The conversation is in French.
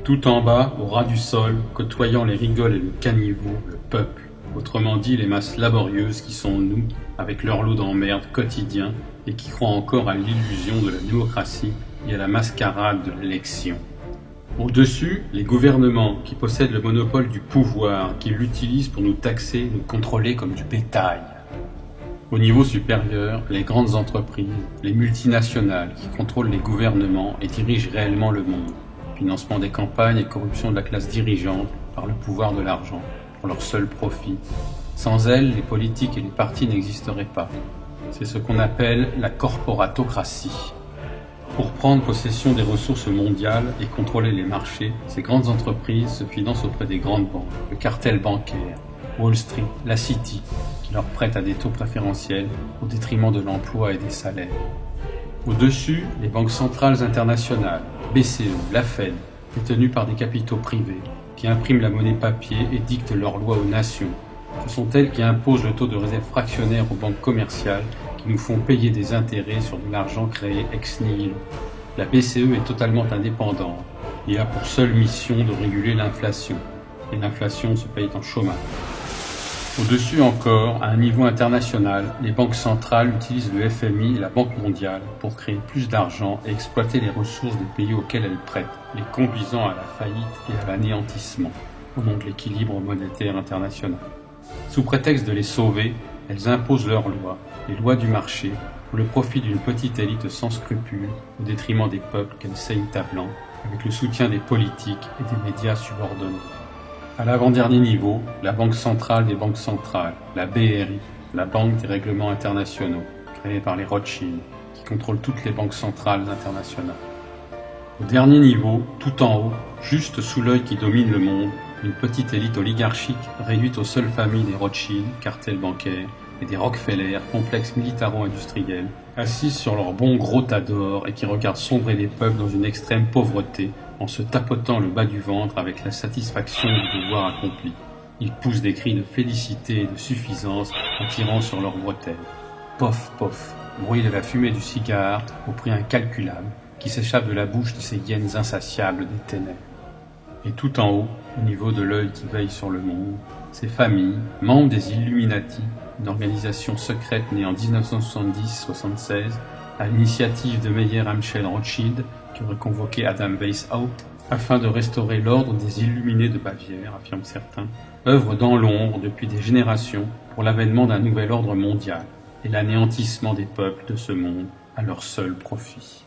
Tout en bas, au ras du sol, côtoyant les rigoles et le caniveau, le peuple, autrement dit les masses laborieuses qui sont nous, avec leur lot d'emmerdes quotidiens et qui croient encore à l'illusion de la démocratie et à la mascarade de l'élection. Au-dessus, les gouvernements qui possèdent le monopole du pouvoir, qui l'utilisent pour nous taxer, nous contrôler comme du bétail. Au niveau supérieur, les grandes entreprises, les multinationales qui contrôlent les gouvernements et dirigent réellement le monde. Financement des campagnes et corruption de la classe dirigeante par le pouvoir de l'argent, pour leur seul profit. Sans elles, les politiques et les partis n'existeraient pas. C'est ce qu'on appelle la corporatocratie. Pour prendre possession des ressources mondiales et contrôler les marchés, ces grandes entreprises se financent auprès des grandes banques, le cartel bancaire, Wall Street, la City, qui leur prêtent à des taux préférentiels au détriment de l'emploi et des salaires. Au-dessus, les banques centrales internationales, BCE, la Fed, détenues par des capitaux privés, qui impriment la monnaie papier et dictent leurs lois aux nations. Ce sont elles qui imposent le taux de réserve fractionnaire aux banques commerciales qui nous font payer des intérêts sur de l'argent créé ex nihilo. La BCE est totalement indépendante et a pour seule mission de réguler l'inflation. Et l'inflation se paye en chômage. Au-dessus encore, à un niveau international, les banques centrales utilisent le FMI et la Banque mondiale pour créer plus d'argent et exploiter les ressources des pays auxquels elles prêtent, les conduisant à la faillite et à l'anéantissement, au nom de l'équilibre monétaire international. Sous prétexte de les sauver, elles imposent leurs lois, les lois du marché, pour le profit d'une petite élite sans scrupules, au détriment des peuples qu'elles saignent à blanc, avec le soutien des politiques et des médias subordonnés. À l'avant-dernier niveau, la Banque centrale des banques centrales, la BRI, la Banque des règlements internationaux, créée par les Rothschild, qui contrôle toutes les banques centrales internationales. Au dernier niveau, tout en haut, juste sous l'œil qui domine le monde, une petite élite oligarchique réduite aux seules familles des Rothschild, cartel bancaire, et des Rockefeller, complexe militaro-industriel, assises sur leur bon gros tas d'or et qui regardent sombrer les peuples dans une extrême pauvreté en se tapotant le bas du ventre avec la satisfaction du devoir accompli. Ils poussent des cris de félicité et de suffisance en tirant sur leurs bretelles. Pof, pof, bruit de la fumée du cigare au prix incalculable qui s'échappe de la bouche de ces hyènes insatiables des ténèbres. Et tout en haut, au niveau de l'œil qui veille sur le monde, ces familles, membres des Illuminati, une organisation secrète née en 1970-76, à l'initiative de Meyer Amschel Rothschild, qui aurait convoqué Adam Weishaupt, afin de restaurer l'ordre des Illuminés de Bavière, affirment certains, œuvrent dans l'ombre depuis des générations pour l'avènement d'un nouvel ordre mondial et l'anéantissement des peuples de ce monde à leur seul profit.